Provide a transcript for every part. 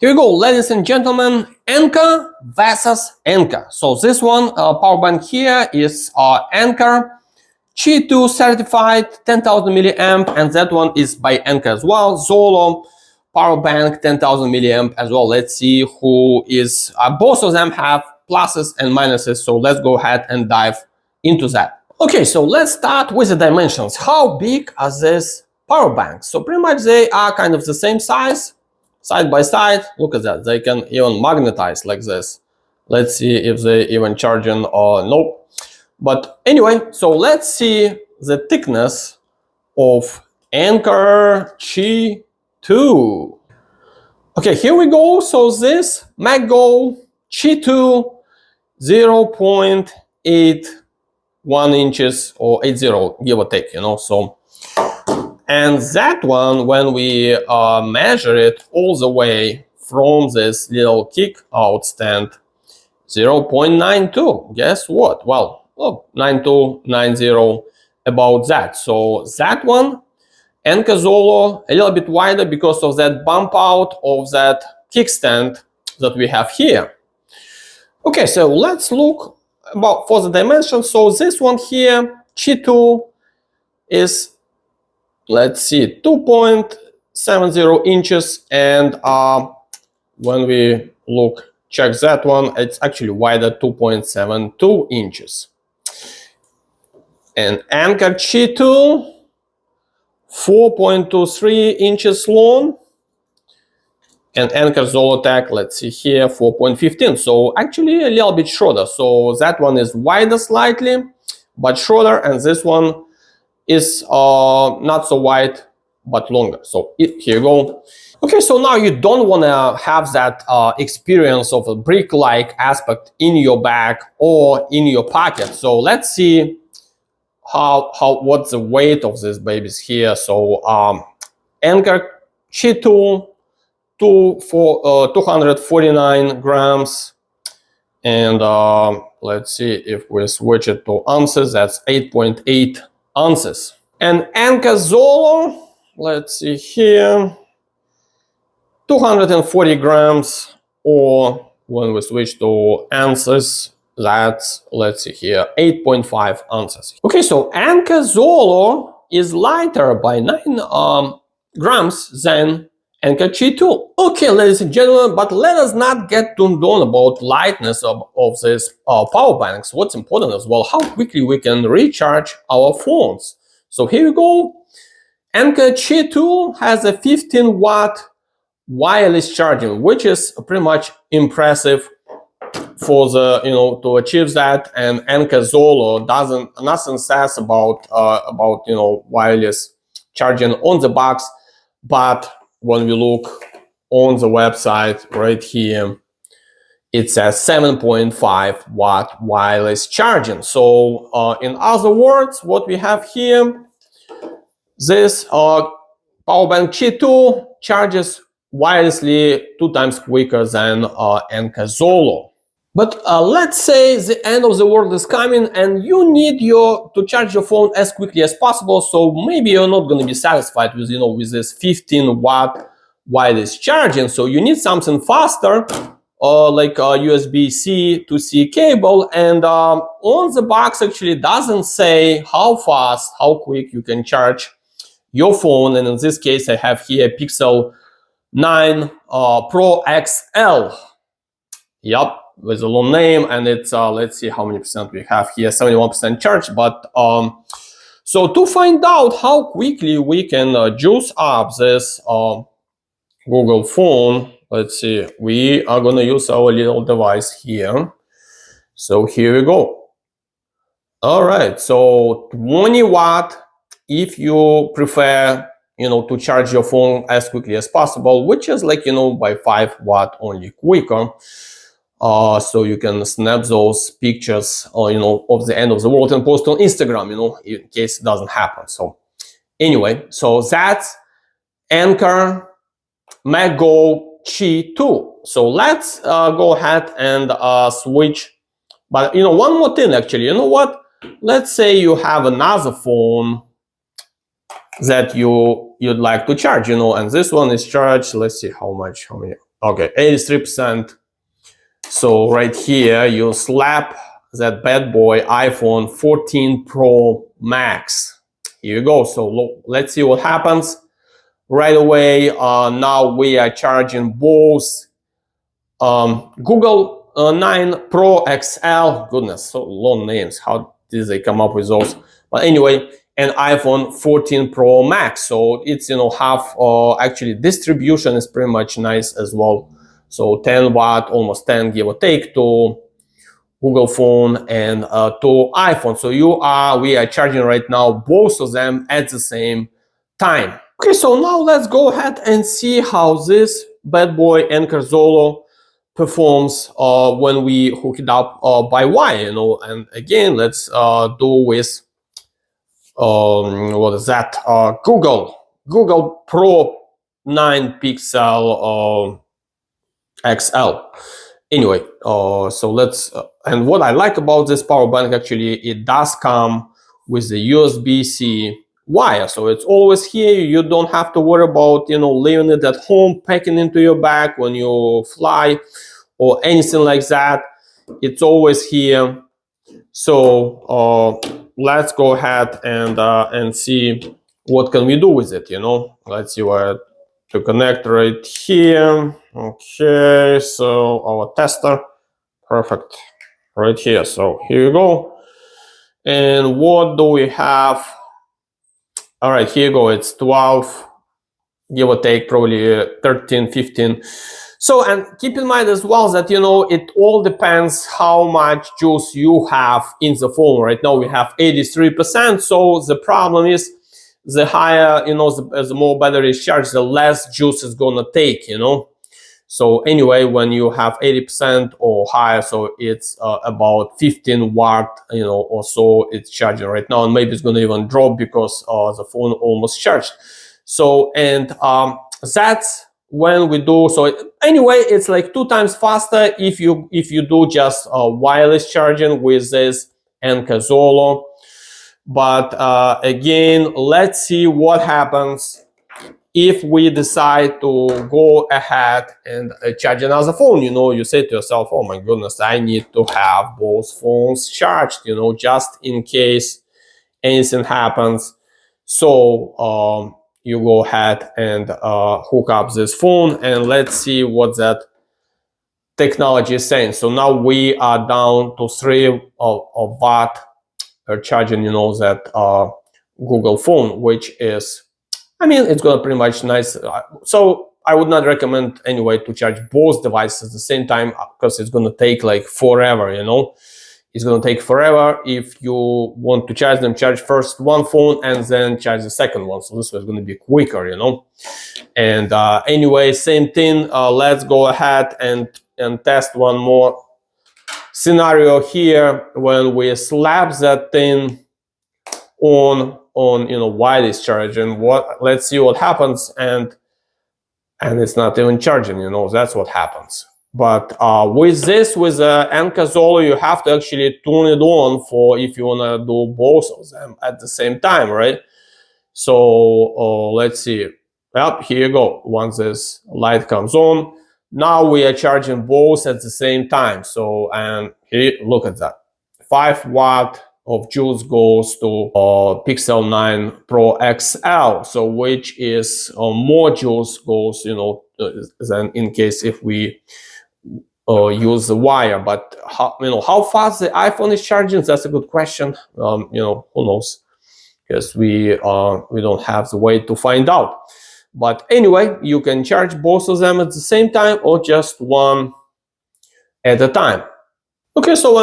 Here we go, ladies and gentlemen, Anker versus Anker. So this one power bank here is Anker Qi2 certified 10,000 milliamp, and that one is by Anker as well. Zolo Power Bank 10,000 milliamp as well. Let's see who is. Both of them have pluses and minuses, so let's go ahead and dive into that. Okay, so let's start with the dimensions. How big are these power banks? So pretty much they are kind of the same size. Side by side, look at that, they can even magnetize like this. Let's see if they even charging or nope. But anyway, so let's see the thickness of Anker Qi2. Okay, here we go. So this MagGo Qi2 0.81 inches or 80, give or take, you know. So and that one, when we measure it all the way from this little kick out stand, 0.92. Guess what? Well, 9290, about that. So that one, Anker Zolo, a little bit wider because of that bump out of that kickstand that we have here. Okay, so let's look about for the dimensions. So this one here, Qi2, is, let's see, 2.70 inches, and when we check that one, it's actually wider, 2.72 inches. And Anker Qi2, 4.23 inches long, and Anker Zolotech, let's see here, 4.15. So actually a little bit shorter. So that one is wider slightly, but shorter, and this one is not so wide but longer. So here you go. Okay, so now you don't want to have that experience of a brick-like aspect in your bag or in your pocket. So let's see what's the weight of these babies here. So Anker Qi2 249 grams, and let's see if we switch it to ounces, that's 8.8 ounces. And Anker Zolo, let's see here, 240 grams, or when we switch to ounces, that's, let's see here, 8.5 ounces. Okay, so Anker Zolo is lighter by 9 grams than Anker Qi2. Okay, ladies and gentlemen, but let us not get tuned on about lightness of these power banks. What's important as well, how quickly we can recharge our phones. So here we go. Anker Qi2 has a 15-watt wireless charging, which is pretty much impressive for the, you know, to achieve that. And Anker Zolo nothing says about you know, wireless charging on the box, but when we look on the website right here, it says 7.5 watt wireless charging. So in other words, what we have here, this power bank Qi2 charges wirelessly 2 times quicker than Anker Zolo. But let's say the end of the world is coming and you need to charge your phone as quickly as possible. So maybe you're not going to be satisfied with, you know, with this 15-watt wireless charging. So you need something faster, like a USB-C to C cable. And on the box actually doesn't say how fast, how quick you can charge your phone. And in this case, I have here Pixel 9 Pro XL. Yep, with a long name, and it's let's see how many percent we have here, 71% charge. But so to find out how quickly we can juice up this Google phone, let's see, we are going to use our little device here. So here we go. All right, so 20 watt if you prefer, you know, to charge your phone as quickly as possible, which is like, you know, by 5 watt only quicker. So you can snap those pictures, you know, of the end of the world and post on Instagram, you know, in case it doesn't happen. So anyway, so that's Anker MagGo Qi2. So let's go ahead and switch. But, you know, one more thing, actually, you know what? Let's say you have another phone that you'd like to charge, you know, and this one is charged. Let's see how many Okay, 83%. So right here, you slap that bad boy iPhone 14 Pro Max. Here you go. So let's see what happens. Right away, now we are charging both Google 9 Pro XL. Goodness, so long names. How did they come up with those? But anyway, and iPhone 14 Pro Max. So it's, half, actually distribution is pretty much nice as well. So 10 watt, almost 10 give or take to Google phone and to iPhone. So we are charging right now both of them at the same time. Okay, so now let's go ahead and see how this bad boy Anker Zolo performs when we hook it up by wire, and again, let's do with what is that? Google Pro 9 Pixel XL. Anyway, so let's and what I like about this power bank, actually, it does come with the USB-C wire, so it's always here. You don't have to worry about leaving it at home, packing into your bag when you fly or anything like that. It's always here. So let's go ahead and see what can we do with it. Let's see where to connect right here. Okay, so our tester, perfect, right here. So here you go. And what do we have? All right, here you go. It's 12, give or take, probably 13, 15. So, and keep in mind as well that, it all depends how much juice you have in the phone. Right now we have 83%. So the problem is the higher, the more battery is charged, the less juice is gonna take, So anyway, when you have 80% or higher, so it's about 15 watt, or so it's charging right now, and maybe it's gonna even drop because the phone almost charged. So, and that's when we do. So anyway, it's like 2 times faster if you do just wireless charging with this Anker Zolo. But again, let's see what happens if we decide to go ahead and charge another phone. You say to yourself, oh my goodness, I need to have both phones charged, just in case anything happens. So you go ahead and hook up this phone, and let's see what that technology is saying. So now we are down to 3 watt charging, that Google phone, which is, it's gonna pretty much nice. So I would not recommend anyway to charge both devices at the same time, because it's gonna take like forever, It's gonna take forever. If you want to charge them, charge first one phone and then charge the second one. So this was gonna be quicker, And anyway, same thing. Let's go ahead and test one more scenario here when we slap that thing on wireless charge, and let's see what happens, and it's not even charging, that's what happens. But with Anker Zolo, you have to actually tune it on for if you want to do both of them at the same time, right? So let's see. Well, here you go. Once this light comes on, now we are charging both at the same time. So, and here, look at that. 5 watt of juice goes to Pixel 9 Pro XL. So, which is more juice goes, than in case if we use the wire. But how fast the iPhone is charging? That's a good question. Who knows? Because we don't have the way to find out. But anyway, you can charge both of them at the same time or just one at a time. Okay, so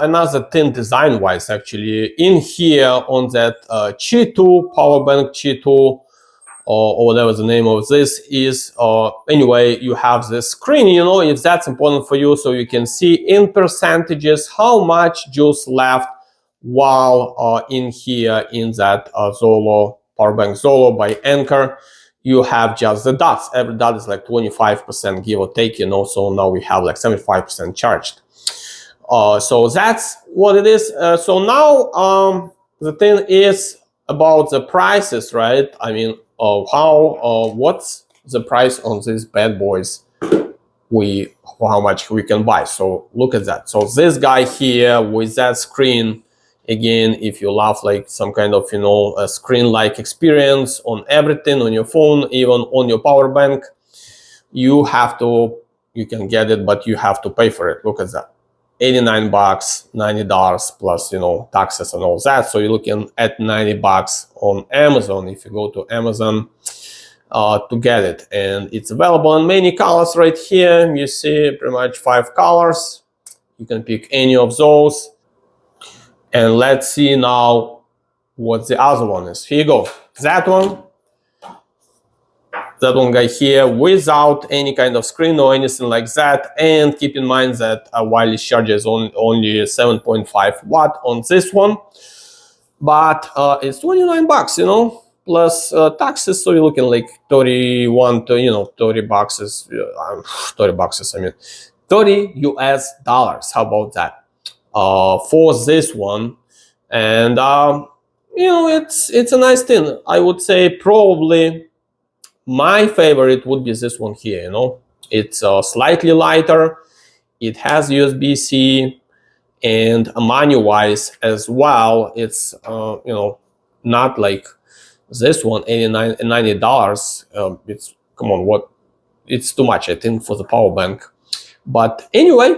another thing design-wise, actually, in here on that Qi2 Power Bank Qi2, or whatever the name of this is, anyway, you have this screen, if that's important for you, so you can see in percentages how much juice left while in here in that Zolo Power Bank Zolo by Anker. You have just the dots. Every dot is like 25% give or take, so now we have like 75% charged. So that's what it is. So now the thing is about the prices, right? What's the price on these bad boys for how much we can buy. So look at that. So this guy here with that screen, again, if you love like some kind of, you know, a screen-like experience on everything, on your phone, even on your power bank, you can get it, but you have to pay for it. Look at that. 89 bucks, $90 plus, you know, taxes and all that. So you're looking at 90 bucks on Amazon if you go to Amazon to get it. And it's available in many colors right here. You see pretty much 5 colors. You can pick any of those. And let's see now what the other one is. Here you go. That one guy here without any kind of screen or anything like that. And keep in mind that wireless charger is only 7.5 watt on this one, but it's 29 bucks, you know, plus taxes. So you're looking like 31 to, you know, 30 bucks is 30 bucks. I mean, 30 US dollars. How about that for this one? And you know, it's a nice thing. I would say probably my favorite would be this one here, you know. It's slightly lighter. It has USB-C, and money-wise as well, it's you know, not like this one, $89 and $90. It's, come on, what? It's too much, I think, for the power bank. But anyway,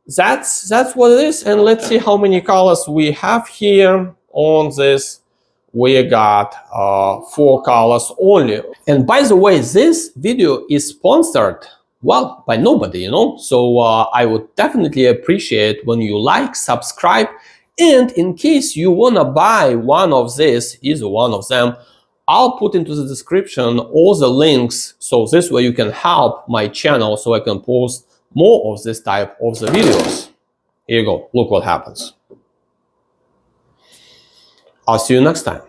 that's what it is. And let's see how many colors we have here on this. We got 4 colors only. And by the way, this video is sponsored, well, by nobody, you know. So I would definitely appreciate when you like, subscribe, and in case you wanna buy one of this, either one of them, I'll put into the description all the links, so this way you can help my channel so I can post more of this type of the videos. Here you go, look what happens. I'll see you next time.